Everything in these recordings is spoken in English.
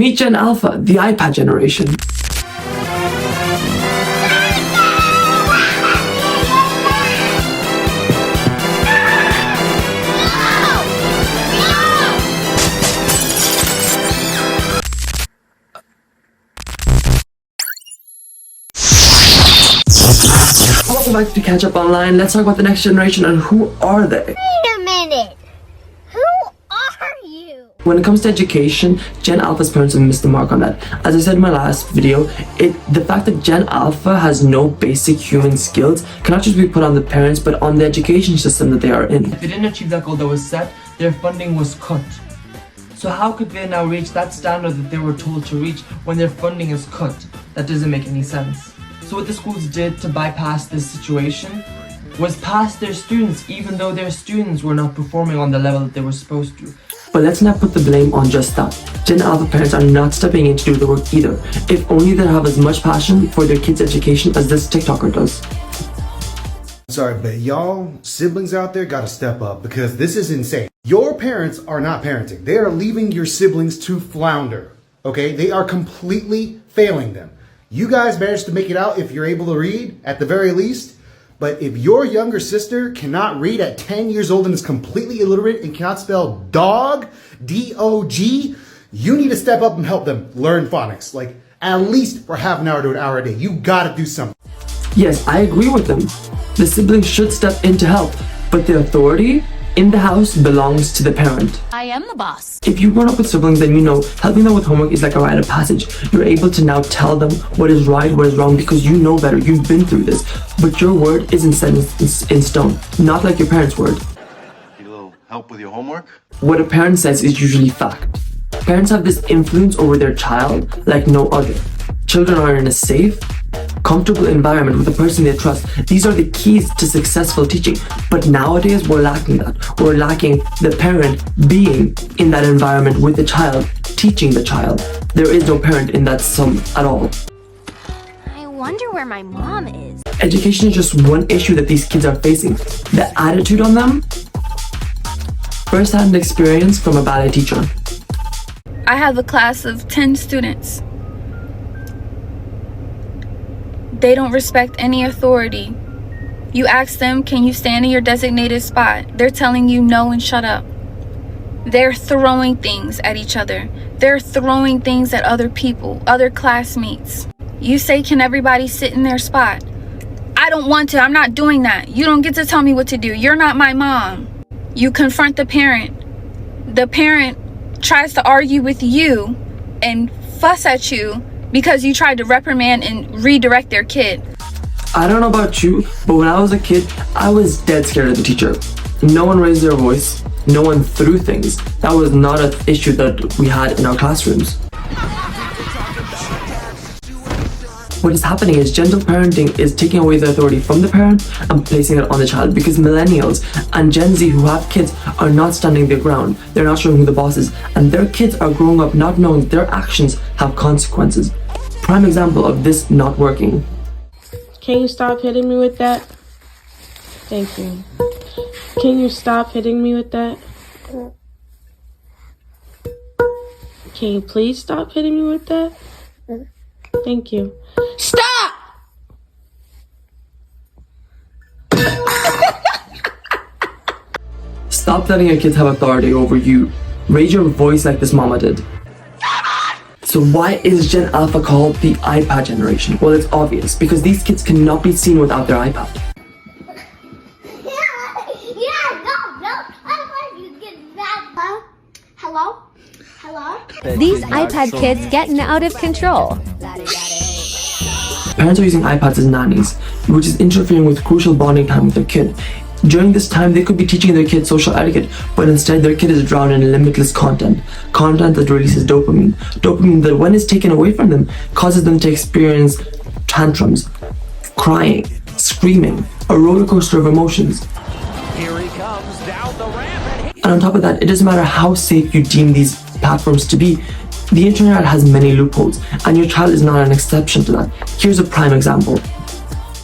Meet Gen Alpha, the iPad generation. Welcome back to Catch Up Online. Let's talk about the next generation and who are they? Wait a minute. Who are you? When it comes to education, Gen Alpha's parents have missed the mark on that. As I said in my last video, the fact that Gen Alpha has no basic human skills cannot just be put on the parents, but on the education system that they are in. If they didn't achieve that goal that was set, their funding was cut. So how could they now reach that standard that they were told to reach when their funding is cut? That doesn't make any sense. So what the schools did to bypass this situation was pass their students even though their students were not performing on the level that they were supposed to. But let's not put the blame on just that. Gen Alpha parents are not stepping in to do the work either. If only they have as much passion for their kids' education as this TikToker does. Sorry, but y'all siblings out there gotta step up because this is insane. Your parents are not parenting. They are leaving your siblings to flounder, okay? They are completely failing them. You guys managed to make it out if you're able to read, at the very least. But if your younger sister cannot read at 10 years old and is completely illiterate and cannot spell dog, D-O-G, you need to step up and help them learn phonics. Like, at least for half an hour to an hour a day. You gotta do something. Yes, I agree with them. The siblings should step in to help, but the authority in the house belongs to the parent. I am the boss. If you've grown up with siblings, then you know helping them with homework is like a rite of passage. You're able to now tell them what is right, what is wrong, because you know better. You've been through this. But your word isn't set in stone, not like your parents' word. Need a little help with your homework? What a parent says is usually fact. Parents have this influence over their child like no other. Children are in a safe, comfortable environment with a person they trust. These are the keys to successful teaching. But nowadays, we're lacking that. We're lacking the parent being in that environment with the child, teaching the child. There is no parent in that sum at all. I wonder where my mom is. Education is just one issue that these kids are facing. The attitude on them? First-hand experience from a ballet teacher. I have a class of 10 students. They don't respect any authority. You ask them, can you stand in your designated spot? They're telling you no and shut up. They're throwing things at each other. They're throwing things at other people, other classmates. You say, can everybody sit in their spot? I don't want to. I'm not doing that. You don't get to tell me what to do. You're not my mom. You confront the parent. The parent tries to argue with you and fuss at you because you tried to reprimand and redirect their kid. I don't know about you, but when I was a kid, I was dead scared of the teacher. No one raised their voice. No one threw things. That was not an issue that we had in our classrooms. What is happening is gentle parenting is taking away the authority from the parent and placing it on the child, because millennials and Gen Z who have kids are not standing their ground. They're not showing who the boss is, and their kids are growing up not knowing their actions have consequences. Prime example of this not working. Can you stop hitting me with that? Thank you. Can you stop hitting me with that? Can you please stop hitting me with that? Thank you. Stop! Stop letting your kids have authority over you. Raise your voice like this mama did. So why is Gen Alpha called the iPad generation? Well, it's obvious, because these kids cannot be seen without their iPad. Hello? Hello? These iPad kids getting out of control. Parents are using iPads as nannies, which is interfering with crucial bonding time with their kid. During this time, they could be teaching their kid social etiquette, but instead their kid is drowned in limitless content. Content that releases dopamine. Dopamine that, when it's taken away from them, causes them to experience tantrums, crying, screaming, a roller coaster of emotions. Here he comes down the ramp. And on top of that, it doesn't matter how safe you deem these platforms to be. The internet has many loopholes, and your child is not an exception to that. Here's a prime example.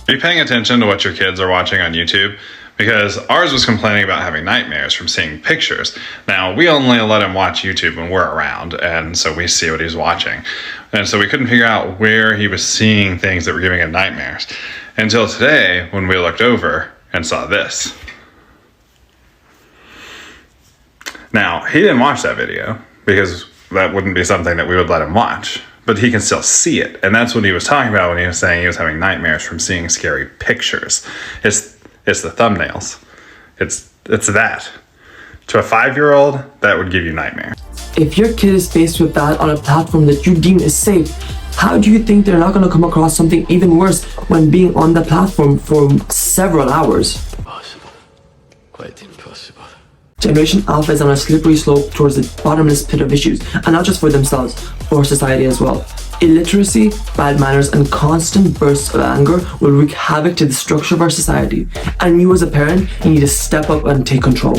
Are you paying attention to what your kids are watching on YouTube? because ours was complaining about having nightmares from seeing pictures. Now, we only let him watch YouTube when we're around, and so we see what he's watching. And so we couldn't figure out where he was seeing things that were giving him nightmares until today when we looked over and saw this. Now, he didn't watch that video because that wouldn't be something that we would let him watch, but he can still see it. And that's what he was talking about when he was saying he was having nightmares from seeing scary pictures. It's the thumbnails. It's that. To a 5-year-old, that would give you nightmares. If your kid is faced with that on a platform that you deem is safe, how do you think they're not going to come across something even worse when being on the platform for several hours? Impossible. Quite impossible. Generation Alpha is on a slippery slope towards the bottomless pit of issues, and not just for themselves, for society as well. Illiteracy, bad manners, and constant bursts of anger will wreak havoc to the structure of our society. And you as a parent, you need to step up and take control.